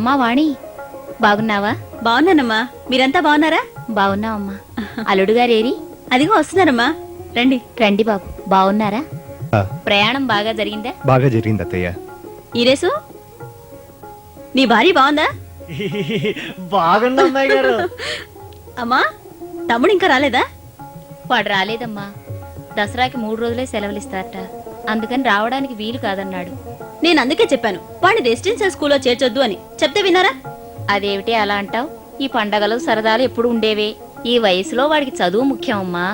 అమ్మా వాణి, బాగున్నావా? బాగున్నానమ్మా. మీరంతా బాగున్నారా? బాగున్నావమ్మా. అల్లుడు గారేరి? అదిగో వస్తున్నారమ్మా. రండి రండి బాబు. బాగున్నారా? ప్రయాణం బాగా జరిగిందా? బాగా జరిగింది అత్తయ్య. ఈరేసు, నీ భార్య బాగుందా? బాగుంది అమ్మాయి గారు. అమ్మా, తమ్ముడు ఇంకా రాలేదా? వాడు రాలేదమ్మా. దసరాకి 3 రోజులే సెలవులు ఇస్తారట, అందుకని రావడానికి వీలు కాదన్నాడు. నేను అందుకే చెప్పాను వాడిని రెసిడెన్షియల్ స్కూల్లో చేర్చొద్దు అని. చెప్తే విన్నారా? అదేమిటి అలా అంటావు? ఈ పండగలు సరదాలు ఎప్పుడు ఉండేవే. ఈ వయసులో వాడికి చదువు ముఖ్యమమ్మా.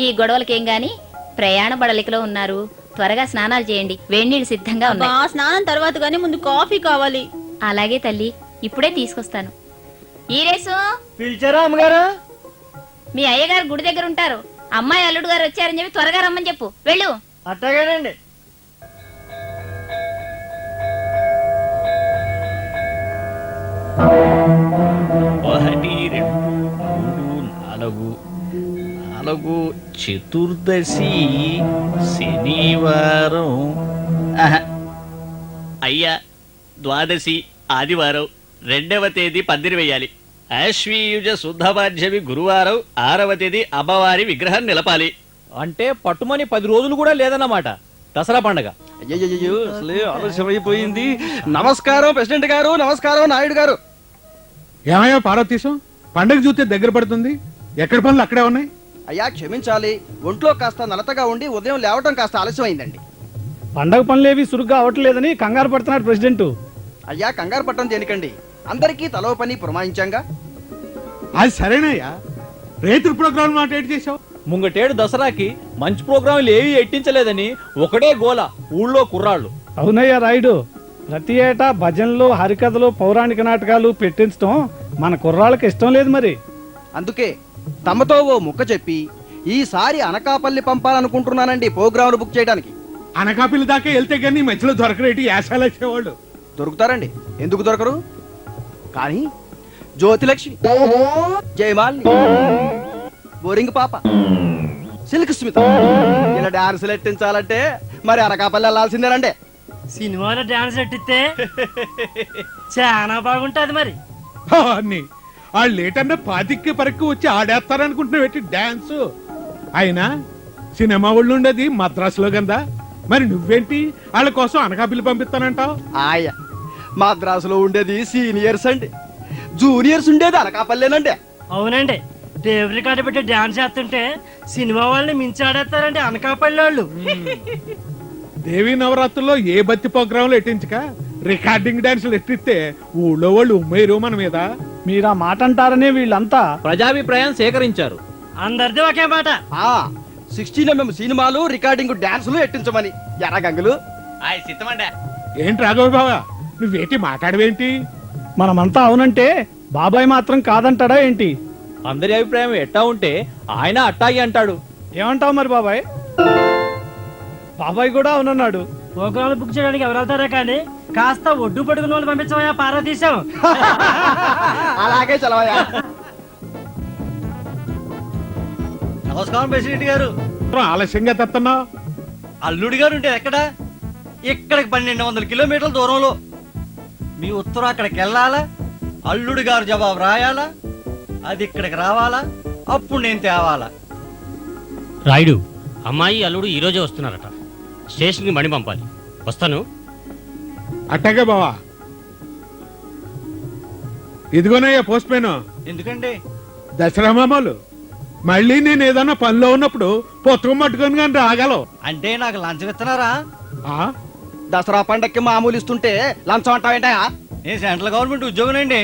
ఈ గొడవలకేం గాని ప్రయాణ బడలికలో ఉన్నారు. త్వరగా స్నానాలు చేయండి, వేడినీళ్ళు సిద్ధంగా ఉన్నాయి. స్నానం తర్వాత గానీ ముందు కాఫీ కావాలి. అలాగే తల్లి, ఇప్పుడే తీసుకొస్తాను. ఈరేసు, పిలిచారా అమ్మగారు? మీ అయ్యగారు గుడి దగ్గర ఉంటారు. అమ్మాయి అల్లుడు గారు వచ్చారని చెప్పి త్వరగా రమ్మని చెప్పు. వెళ్ళు. అట్టగానండి. ఒకటి, 2, 3, 4 చతుర్దశి శనివారం. అయ్యా, ద్వాదశి ఆదివారం, 2వ తేదీ పందిరి వేయాలి. ఆశ్వీయుజ శుద్ధపాఠ్యమి గురువారం, 6వ తేదీ అమ్మవారి విగ్రహం నిలపాలి. అంటే పట్టుమని 10 రోజులు కూడా లేదన్నమాట దసరా పండగ. అయ్యో అసలే ఆలస్యమైపోయింది. నమస్కారం ప్రెసిడెంట్ గారు. నమస్కారం నాయుడు గారు. ఏమయ్యా పార్వతీశం, పండగ చూస్తే దగ్గర పడుతుంది. ఎక్కడ పనులు అక్కడే ఉన్నాయి. అయ్యా క్షమించాలి, ఒంట్లో కాస్త నలతగా ఉండి ఉదయం లేవటం కాస్త ఆలస్యమైందండి. పండగ పనులేవి సురుగ్గా అవట్లేదని కంగారు పడుతున్నాడు ప్రెసిడెంట్. అయ్యా కంగారు పట్టడం దేనికండి, అందరికీ తలో పని పురమాయించంగా. అది సరేనయ్యా, రైతుల ప్రోగ్రాం మాట ఏంటి చేసావు? ముంగటేడు దసరాకి మంచి ప్రోగ్రాంలు ఏవి ఎట్టించలేదని ఒకటే గోల ఊళ్ళో కుర్రాళ్ళు. అవునయ్యా రాయుడు, ప్రతి ఏటా భజనలు, హరికథలు, పౌరాణిక నాటకాలు పెట్టించడం మన కుర్రాళ్ళకి ఇష్టం లేదు. మరి అందుకే తమతో ఓ ముక్క చెప్పి ఈసారి అనకాపల్లి పంపాలనుకుంటున్నానండి ప్రోగ్రాంలు బుక్ చేయడానికి. అనకాపల్లి దాకా వెళ్తే కానీ మధ్యలో దొరకరేటి యాసాలు వచ్చేవాళ్ళు. దొరుకుతారండి, ఎందుకు దొరకరు? కానీ జ్యోతిలక్ష్మి, జయమాలిని, బోరింగ్ పాప, సిల్క్ స్మిత ఇలా డాన్సులు ఎట్టించాలంటే మరి అనకాపల్లి వెళ్ళాల్సిందేనండి. సినిమాలో డాన్స్ ఎట్టిస్తే చాలా బాగుంటది. మరి వాళ్ళు లేటన్నా 25 పరకు వచ్చి ఆడేస్తారనుకుంటున్నావు పెట్టి డాన్స్. అయినా సినిమా వాళ్ళు ఉండేది మద్రాసులో కదా, మరి నువ్వేంటి వాళ్ళ కోసం అనకాపల్లి పంపిస్తానంటావు? ఆయా మద్రాసులో ఉండేది సీనియర్స్ అండి, జూనియర్స్ ఉండేది అనకాపల్లేనండి. అవునండి, టేబుల్ రికార్డు పెట్టి డాన్స్ చేస్తుంటే సినిమా వాళ్ళని మించి ఆడేస్తారండి అనకాపల్లి వాళ్ళు. దేవీ నవరాత్రుల్లో ఏ బత్తి ప్రోగ్రాంలు ఎట్టించక రికార్డింగ్ డాన్సులు ఎట్టిస్తే ఊళ్ళో వాళ్ళు ఉమ్మేరు మన మీద. మీరు ఆ మాట అంటారనే వీళ్ళంతా ప్రజాభిప్రాయం సేకరించారు. అందరిది ఒకే మాట. 16mm సినిమాలు, రికార్డింగ్ డాన్సులు ఎట్టించమని. ఎర్రగంగులు ఏంటి రాఘవ బావా, నువ్వేంటి మాట్లాడవేంటి? మనమంతా అవునంటే బాబాయ్ మాత్రం కాదంటాడా ఏంటి? అందరి అభిప్రాయం ఎట్టా ఉంటే ఆయన అట్టాగి అంటాడు. ఏమంటావు మరి బాబాయ్? బాబాయ్ కూడా అవునన్నాడు. ప్రోగ్రాంలు బుక్ చేయడానికి ఎవరు వెళ్తారా కానీ కాస్త ఒడ్డు పడుకున్న వాళ్ళు పంపించమయ్యా పార్వతీశం. అలాగే చలవయ్యా. నమస్కారం ప్రెసిడెంట్ గారు. ఆలస్యంగా తెస్తున్నావు. అల్లుడి గారు ఉంటే ఎక్కడ? ఇక్కడికి 1200 కిలోమీటర్ల దూరంలో. మీ ఉత్తరం అక్కడికి వెళ్ళాలా, అల్లుడి గారు జవాబు రాయాలా, అది ఇక్కడికి రావాలా, అప్పుడు నేను తేవాలా. రాయుడు, అమ్మాయి అల్లుడు ఈరోజే వస్తున్నారట. స్టేషన్కి మణి పంపాలి. వస్తాను. అట్టగే బావా. ఇదిగోనయ్యా పోస్ట్ మ్యాన్. ఎందుకండి? దసరా మామూలు మళ్ళీ నేను ఏదన్నా పనిలో ఉన్నప్పుడు పుస్తకం పట్టుకొని కానీ రాగలవు. అంటే నాకు లంచం ఇస్తున్నారా? దసరా పండక్కి మామూలు ఇస్తుంటే లంచం అంటావేంటయా? నేను సెంట్రల్ గవర్నమెంట్ ఉద్యోగనండి.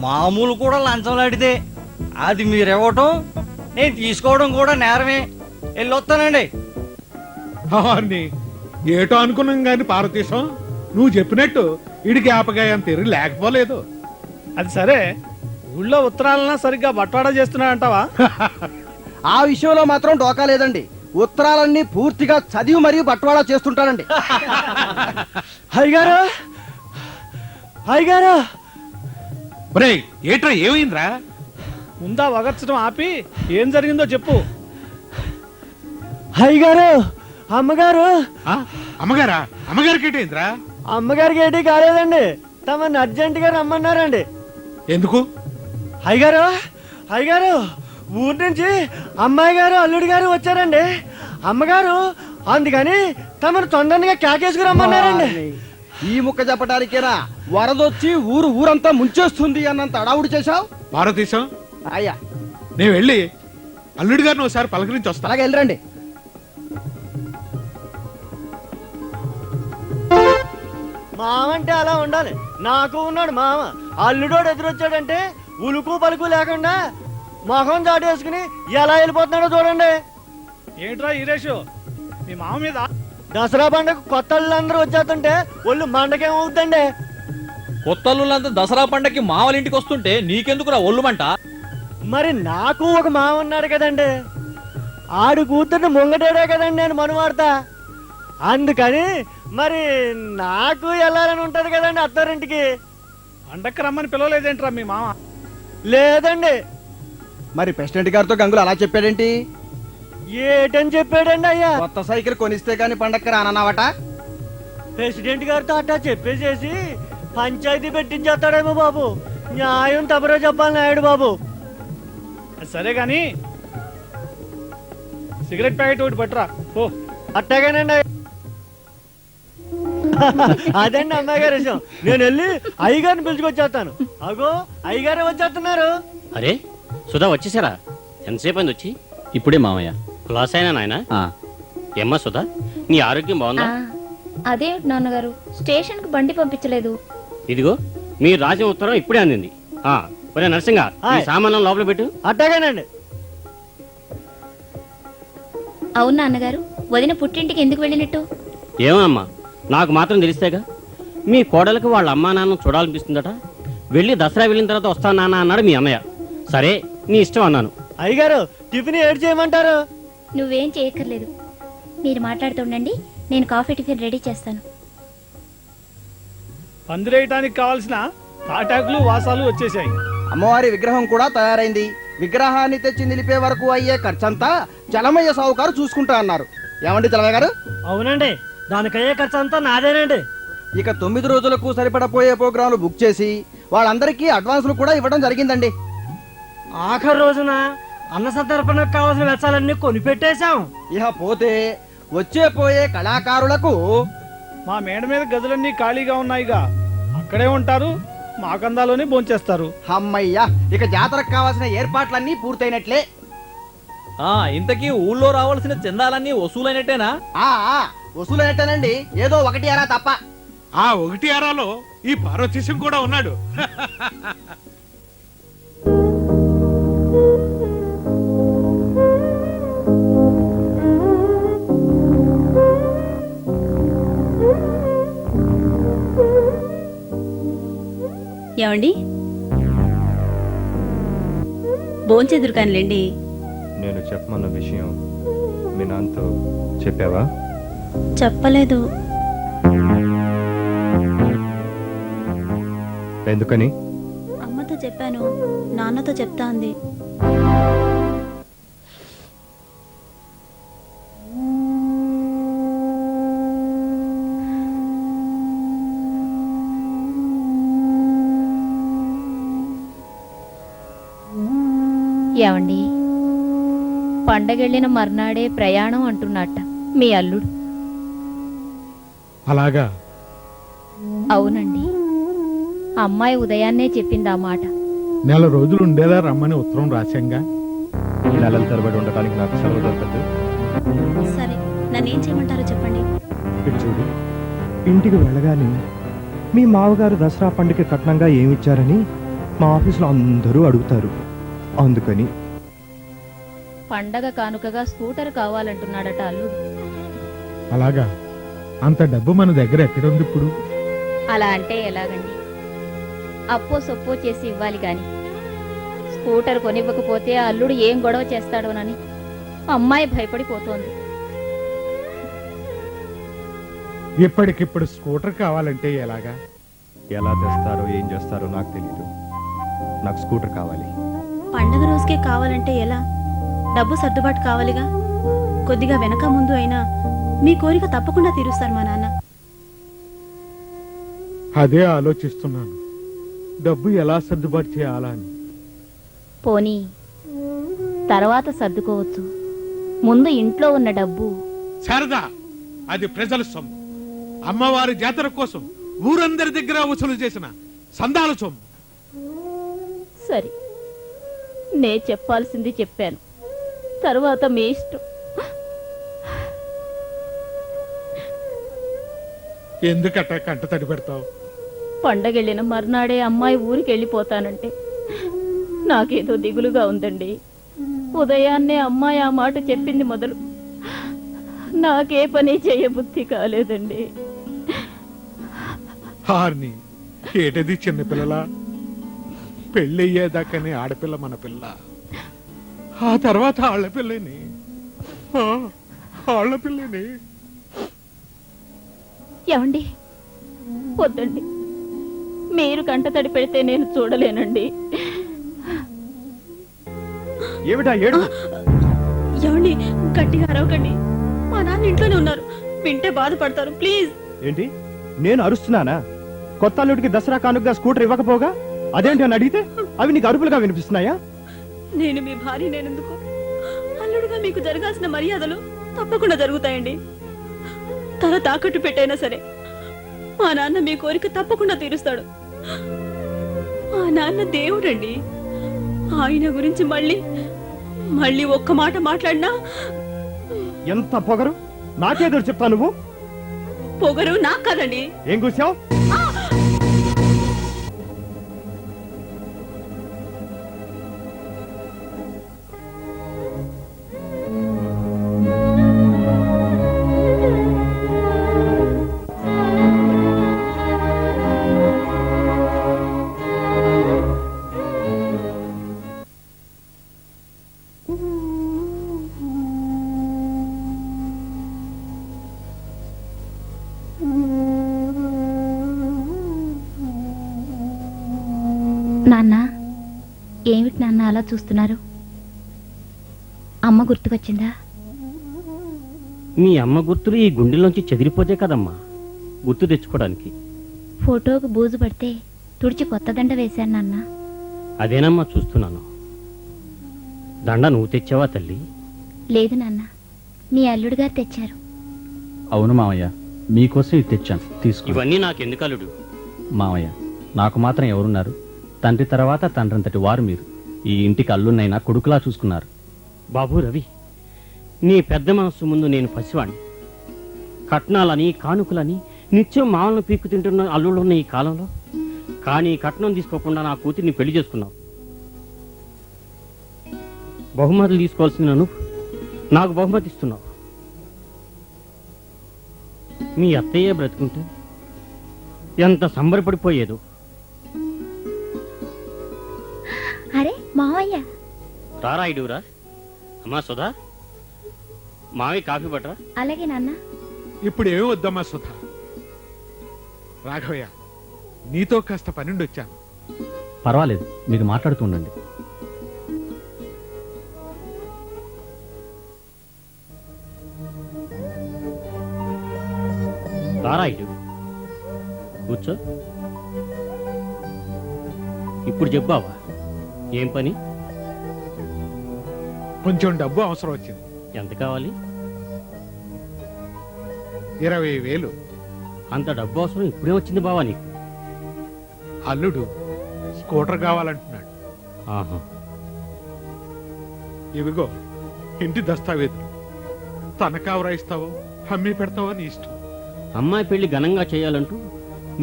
మామూలు కూడా లంచం లాంటిదే. అది మీరు ఇవ్వటం, నేను తీసుకోవడం కూడా నేరమే. వెళ్ళొస్తానండి. ఏటో అనుకున్నాం గాని పార్వతీశం, నువ్వు చెప్పినట్టు ఇడికి ఆపగాయం తిరిగి లేకపోలేదు. అది సరే, ఊళ్ళో ఉత్తరాలన్నా సరిగ్గా బట్వాడా చేస్తున్నాడంటావా? ఆ విషయంలో మాత్రం డోకా లేదండి. ఉత్తరాలన్నీ పూర్తిగా చదివి మరియు బట్వాడా చేస్తుంటానండి. హైగారు, హైగారు. ఏట్రా ఏమైందిరా? ముందా వగర్చడం ఆపి ఏం జరిగిందో చెప్పు. హైగారు, అమ్మగారు. అమ్మగారా? అమ్మగారికి ఏంటైందిరా? అమ్మగారికి ఏంటి కాలేదండి, తమని అర్జెంటుగా రమ్మన్నారండి. ఎందుకు? అయ్యగారు అయ్యగారు ఊరి నుంచి అమ్మాయి గారు అల్లుడి గారు వచ్చారండి. అమ్మగారు అందుకని తమను తొందరగా కేకేసుకు రమ్మన్నారండి. ఈ ముక్క చెప్పడానికేనా వరదొచ్చి ఊరంతా ముంచేస్తుంది అన్నంత అడావుడు చేశావు? పార్వతీశం, అయ్యా నేను వెళ్ళి అల్లుడి గారిని ఒకసారి పలకరించి వస్తా. అలాగే వెళ్ళరండి. మామ అంటే అలా ఉండాలి. నాకు ఉన్నాడు మామ. అల్లుడోడు ఎదురొచ్చాడంటే ఉలుకు పలుకు లేకుండా మొహం చాటేసుకుని ఎలా వెళ్ళిపోతున్నాడో చూడండి. ఏంట్రా ఈరేషు మీ మామ మీద దసరా పండుగ కొత్త అల్లులందరూ వచ్చేస్తుంటే ఒళ్ళు మండకేమవుతుందండి. కొత్తల్లులంతా దసరా పండక్కి మావల ఇంటికి వస్తుంటే నీకెందుకురా ఒళ్ళుమంట? మరి నాకు ఒక మామ ఉన్నాడు కదండి. ఆడు కూతుర్ని ముంగటేడే కదండి నేను మనువాడతా. అందుకని మరి నాకు వెళ్ళాలని ఉంటది కదండి అత్తారింటికి. పండక్కి రమ్మని పిలవలేదేంట్రా మీ మామ? లేదండి. మరి ప్రెసిడెంట్ గారితో గంగులు అలా చెప్పాడేంటి? ఏటని చెప్పాడండి అయ్యా? కొత్త సైకిల్ కొనిస్తే గాని పండక్కి రానన్నావట. ప్రెసిడెంట్ గారితో అట్టా చెప్పేసేసి పంచాయతీ పెట్టించేస్తాడేమో బాబు. న్యాయం తమరే చెప్పాలి నాయుడు బాబు. సరే గాని సిగరెట్ ప్యాకెట్ ఒకటి పట్టురా ఓ. అట్టగానండి. అదండి అమ్మాయి గారి విషయం. నేను వెళ్ళి అయ్యగారిని పిలుచుకొచ్చేస్తాను. అగో అయ్యగారే వచ్చేస్తున్నారు. అరే సుధా వచ్చేసారా? ఎంతసేపు అయింది వచ్చి? ఇప్పుడే మామయ్య. క్లాస్ అయినా నాయన? ఏమ్మా సుధా, నీ ఆరోగ్యం బాగుందా? అదేమిటి నాన్నగారు స్టేషన్కి బండి పంపించలేదు? ఇదిగో మీరు రాసిన ఉత్తరం ఇప్పుడే అందింది. ఒరే నరసింగ, ఈ సామాన్లను లోపల పెట్టు. అట్టగానండి. అవును నాన్నగారు, వదిన పుట్టింటికి ఎందుకు వెళ్ళినట్టు? ఏమమ్మా, నాకు మాత్రం తెలిస్తేగా. మీ కోడలకు వాళ్ళ అమ్మా నాన్న చూడాలనిపిస్తుందట. వెళ్ళి దసరా వెళ్ళిన తర్వాత వస్తాను నాన్న అన్నాడు మీ అన్నయ్య. సరే నీ ఇష్టం అన్నాను. అయ్యగారు టిఫిన్ ఏడు చేయమంటారు? నువ్వేం చేయక్కర్లేదు, మీరు మాట్లాడుతుండండి, నేను కాఫీ టిఫిన్ రెడీ చేస్తాను. పందిరేయటానికి కావాల్సిన తాటాకులు వాసాలు వచ్చేసాయి. అమ్మవారి విగ్రహం కూడా తయారైంది. విగ్రహాన్ని తెచ్చి నిలిపే వరకు అయ్యే ఖర్చంతా చలమయ్య సావుకారు చూసుకుంటా అన్నారు. ఏమండి చలమయ్య గారు? అవునండి, దానికయ్యే ఖర్చు అంతా నాదేనండి. ఇక 9 రోజులకు సరిపడపోయే ప్రోగ్రాంలు బుక్ చేసి వాళ్ళందరికీ అడ్వాన్సులు కూడా ఇవ్వడం జరిగిందండి. ఆఖరి రోజున అన్న సందర్భనకు కావాల్సిన వెచ్చాలన్నీ కొనిపెట్టేశాం. ఇహ పోతే వచ్చే పోయే కళాకారులకు మా మేడ మీద గదులన్నీ ఖాళీగా ఉన్నాయిగా, అక్కడే ఉంటారు, మా కందాలోనే భోంచేస్తారు. అమ్మయ్య, ఇక జాతరకు కావాల్సిన ఏర్పాట్లన్నీ పూర్తయినట్లే. ఇంతకీ ఊళ్ళో రావాల్సిన చందాలన్నీ వసూలైనట్టేనా? వసూలైనట్టేనండి, ఏదో ఒకటి అరా తప్ప. ఆ 1 అరాలో ఈ పార్వతీశం కూడా ఉన్నాడు. ఏమండి భోంచెదురు కానిలేండి. నేను చెప్పమన్న విషయం మీ నాన్నతో చెప్పావా? చెప్పలేదు. ఎందుకని? అమ్మతో చెప్పాను, నాన్నతో చెప్తా అంది. ఏమండి, పండగెళ్ళిన మర్నాడే ప్రయాణం అంటున్నట్ట మీ అల్లుడు. అలాగా? అవునండి, అమ్మాయి ఉదయాన్నే చెప్పింది ఆ మాట. నెల రోజులు ఉండేలా రమ్మని ఉత్తరం రాశాంగా. నెలల తరబడి ఉండటానికి నాకు సెలవు దొరకదు. సరే, నన్నేం చేయమంటారో చెప్పండి. ఇటు చూడు, ఇంటికి వెళ్ళగానే మీ మావగారు దసరా పండుగ కట్నంగా ఏమిచ్చారని మా ఆఫీసులో అందరూ అడుగుతారు. అందుకని పండగ కానుకగా స్కూటర్ కావాలంటున్నాడట అల్లుడు. అలాగా? అంత డబ్బు మన దగ్గర ఎక్కడుంది ఇప్పుడు? అలా అంటే ఎలాగండి, అప్పో సొప్పో చేసి ఇవ్వాలి గాని. స్కూటర్ కొనివ్వకపోతే అల్లుడు ఏం గొడవ చేస్తాడోనని అమ్మాయి భయపడిపోతోంది. ఇప్పటికిప్పుడు స్కూటర్ కావాలంటే ఎలాగా? ఎలా తెస్తారో ఏం చేస్తారో నాకు తెలియదు. నాకు స్కూటర్ కావాలి. పండగ రోజుకే కావాలంటే ఎలా? డబ్బు సర్దుబాటు కావాలిగా. కొద్దిగా వెనక ముందు అయినా మీ కోరిక తప్పకుండా తీరుస్తారు మా నాన్న. అదే ఆలోచిస్తున్నాను, డబ్బు ఎలా సర్దుబాటు చేయాలా అని. పోనీ తర్వాత సర్దుకోవచ్చు. ముందు ఇంట్లో ఉన్న డబ్బు శారదా, అది ప్రజల సొమ్ము. అమ్మవారి జాతర కోసం ఊరందరి దగ్గర వసూలు చేసిన సందాల సొమ్ము. సరే, నే చెప్పాల్సింది చెప్పాను. తర్వాత మీ ఇష్టం. ఎందుకట్ట కంట తడి పెడతావు? పండగెళ్ళిన మర్నాడే అమ్మాయి ఊరికి వెళ్ళిపోతానంటే నాకేదో దిగులుగా ఉందండి. ఉదయాన్నే అమ్మాయి ఆ మాట చెప్పింది మొదలు నాకే పని చేయబుద్ధి కాలేదండి. హార్ని, ఏటది చిన్నపిల్లలా? పెళ్ళయ్యేదాకానే ఆడపిల్ల మన పిల్ల, ఆ తర్వాత ఆళ్ళపిల్లని, ఆళ్ళపిల్లని. ఏమండి, వద్దండి. మీరు కంటతడి పెడితే నేను చూడలేనండి. ఏమిటా ఏడు? ఏమండి, గట్టిగా అరవకండి. మా నాన్న ఇంట్లోనే ఉన్నారు, వింటే బాధపడతారు. ప్లీజ్. ఏంటి, నేను అరుస్తున్నానా? కొత్త అల్లుడికి దసరా కానుకగా స్కూటర్ ఇవ్వకపోగా అదేంటి అని అడిగితే అవి నీకు అరుపులుగా వినిపిస్తున్నాయా? నేను మీ భార్య, నేనెందుకు? అల్లుడుగా మీకు జరగాల్సిన మర్యాదలు తప్పకుండా జరుగుతాయండి. తల తాకట్టు పెట్టైనా సరే మా నాన్న మీ కోరిక తప్పకుండా తీరుస్తాడు. మా నాన్న దేవుడండి. ఆయన గురించి మళ్ళీ ఒక్క మాట మాట్లాడినా ఎంత పొగరు! నాకేదో చెప్తా నువ్వు. పొగరు నాకు కదండి. ఏం కూర్చావు? నాన్న, ఏమిటి నాన్న అలా చూస్తున్నారు? అమ్మ గుర్తుకొచ్చిందా? మీ అమ్మ గుర్తులు ఈ గుండెల్లోంచి చెదిరిపోతే కదమ్మా గుర్తు తెచ్చుకోవడానికి. ఫోటోకు బూజు పడితే తుడిచి కొత్త దండ వేశాను నాన్న. అదేనమ్మా చూస్తున్నాను. దండ నువ్వు తెచ్చావా తల్లి? లేదు నాన్న, మీ అల్లుడు గారు తెచ్చారు. అవును మామయ్య, మీకోసం ఇది తెచ్చాను, తీసుకో. ఇవన్నీ నాకెందుకు అల్లుడు? మామయ్య, నాకు మాత్రం ఎవరున్నారు? తండ్రి తర్వాత తండ్రంతటి వారు మీరు. ఈ ఇంటికి అల్లున్నైనా కొడుకులా చూసుకున్నారు. బాబు రవి, నీ పెద్ద మనస్సు ముందు నేను పసివాణ్ణి. కట్నాలని కానుకలని నిత్యం మామలను పీక్కు తింటున్న అల్లుళ్ళు ఉన్న ఈ కాలంలో కానీ కట్నం తీసుకోకుండా నా కూతుర్ని పెళ్లి చేసుకున్నావు. బహుమతులు తీసుకోవాల్సిన నువ్వు నాకు బహుమతి ఇస్తున్నావు. మీ అత్తయ్యే బ్రతుకుంటే ఎంత సంబరపడిపోయేదో. అరే మావయ్య, రారాయిడురా. అమ్మా సుధా, మావి కాఫీ పట్టరా. అలాగే నాన్న. ఇప్పుడు ఏమి వద్దమ్మా సుధా. రాఘవయ్య, నీతో కాస్త పనుండి వచ్చాను. పర్వాలేదు, మీరు మాట్లాడుతూ ఉండండి. రారాయిడు, కూర్చో. ఇప్పుడు చెప్పావా ఏం పని? కొంచెం డబ్బు అవసరం వచ్చింది. ఎంత కావాలి? 20,000. అంత డబ్బు అవసరం ఇప్పుడే వచ్చింది బావా నీకు? అల్లుడు స్కూటర్ కావాలంటున్నాడు. ఆహా, ఇవిగో ఇంటి దస్తావేజులు. తనఖా వ్రాయిస్తావో అమ్మి పెడతావో నీ ఇష్టం. అమ్మాయి పెళ్లి ఘనంగా చేయాలంటూ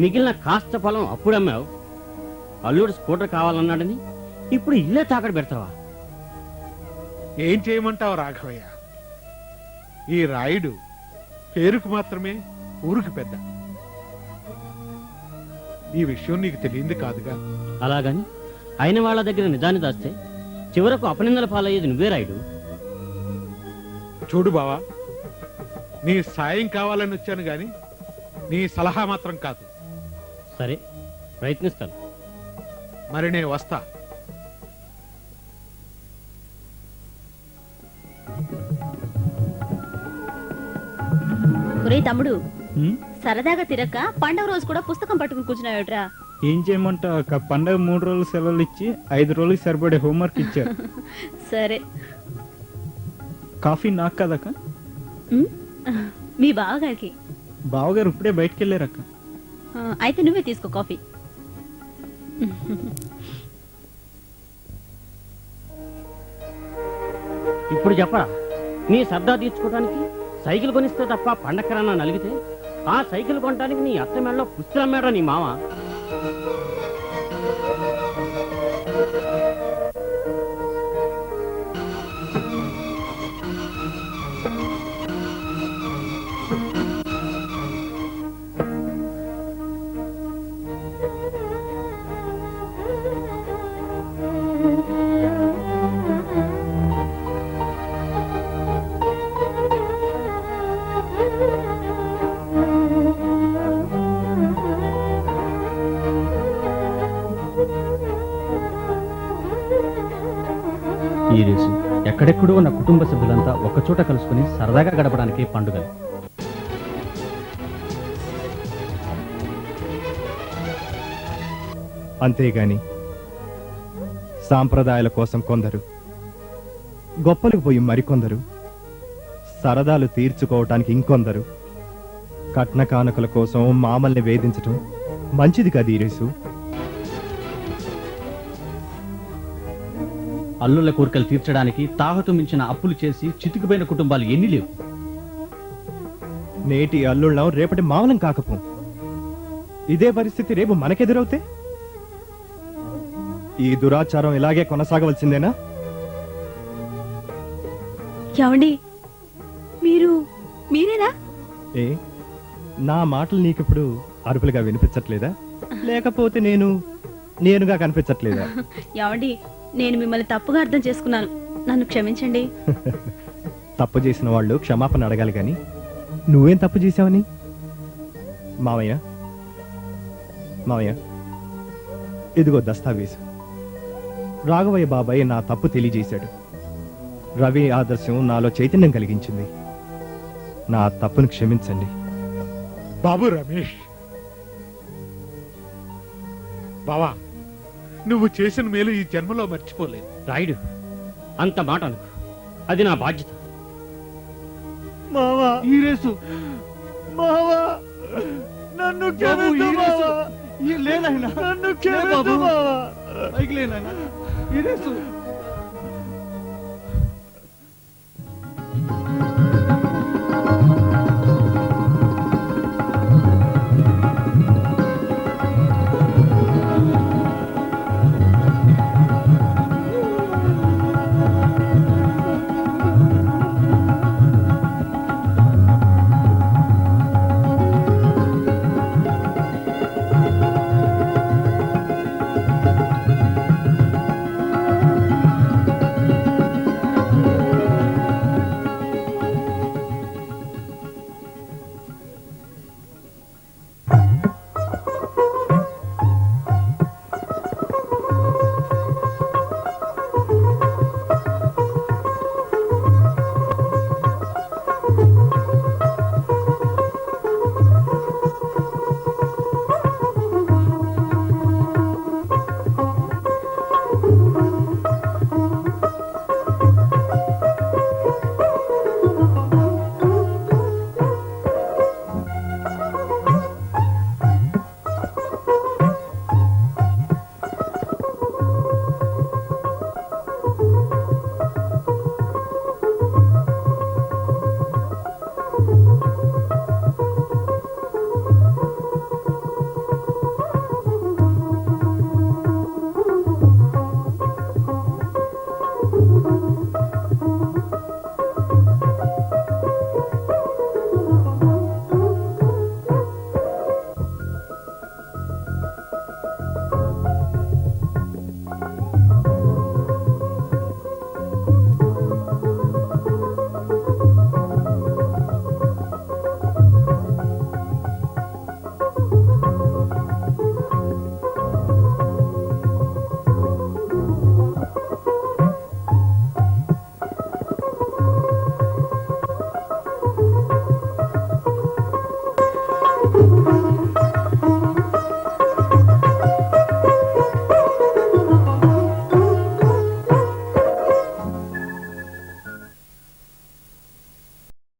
మిగిలిన కాస్త పొలం అప్పుడు అమ్మావు. అల్లుడు స్కూటర్ కావాలన్నాడని ఇప్పుడు ఇల్లే తాకడ పెడతావా? ఏం చేయమంటావు రాఘవయ్య? ఈ రాయుడు పేరుకు మాత్రమే, ఊరికి పెద్ద. ఈ విషయం నీకు తెలియంది కాదుగా. అలాగని అయిన వాళ్ళ దగ్గర నిజాన్ని దాస్తే చివరకు అపనిందల పాలయ్యేది నువ్వే రాయుడు. చూడు బావా, నీ సాయం కావాలని వచ్చాను గాని నీ సలహా మాత్రం కాదు. సరే, ప్రయత్నిస్తాను. మరి నేను వస్తా. ఒరే తమ్ముడు, సరదాగా తిరక్క పండగ రోజు కూడా పుస్తకం పట్టుకుని కూర్చున్నావుట్రా? ఏం చేయమంటావు అక్క? పండగ 3 రోజులు సెలవులు ఇచ్చి 5 రోజులకి సరిపడే హోంవర్క్ ఇచ్చారు. సరే, కాఫీ నాకు కదక్క? మీ బావగారికి. బావగారు ఇప్పుడే బయటికి వెళ్ళారక్క. అయితే నువ్వే తీసుకో కాఫీ. ఇప్పుడు చెప్పరా, నీ సర్దా తీర్చుకోవడానికి సైకిల్ కొనిస్తే తప్ప పండక్కరన్నా నలిగితే ఆ సైకిల్ కొనడానికి నీ అత్త మెడలో పుస్తకం మేడ నీ మామ. ఈ రేసు ఎక్కడెక్కడో ఉన్న కుటుంబ సభ్యులంతా ఒక్కచోట కలుసుకుని సరదాగా గడపడానికి పండుగలు. అంతేగాని సాంప్రదాయాల కోసం కొందరు, గొప్పలకు పోయి మరికొందరు, సరదాలు తీర్చుకోవటానికి ఇంకొందరు, కట్న కానుకల కోసం మామల్ని వేధించటం మంచిది కాదు ఈ రేసు. అల్లుళ్ళ కోరికలు తీర్చడానికి తాహతు మించిన అప్పులు చేసి చితికిపోయిన కుటుంబాలు ఎన్ని లేవు. నేటి అల్లుళ్ళం రేపటి మామలం కాకపోం. ఇదే పరిస్థితి రేపు మనకెదురవుతే ఈ దురాచారం ఇలాగే కొనసాగవలసిందేనా? ఏమండి, మీరేనా? ఏ, నా మాటలు నీకిప్పుడు అరుపులుగా వినిపించట్లేదా? లేకపోతే నేనుగా కనిపించట్లేదా? ఏమండి, నేను మిమ్మల్ని తప్పుగా అర్థం చేసుకున్నాను, నన్ను క్షమించండి. తప్పు చేసిన వాళ్ళు క్షమాపణ అడగాలి గాని నువ్వేం తప్పు చేశావని? మావయ్య, ఇదిగో దస్తావేజు. రాఘవయ్య బాబాయ్ నా తప్పు తెలియజేశాడు. రవి ఆదర్శం నాలో చైతన్యం కలిగించింది. నా తప్పును క్షమించండి. బాబు రమేష్, బావా, నువ్వు చేసిన మేలు ఈ జన్మలో మర్చిపోలేదు. రాయుడు, అంత మాట అనుకు, అది నా బాధ్యత. మావా ఈ రేసు, మావా నన్ను క్షమించు మావా. నన్ను క్షమించు మావా. పైకి లేనాయనా, ఈ రేసు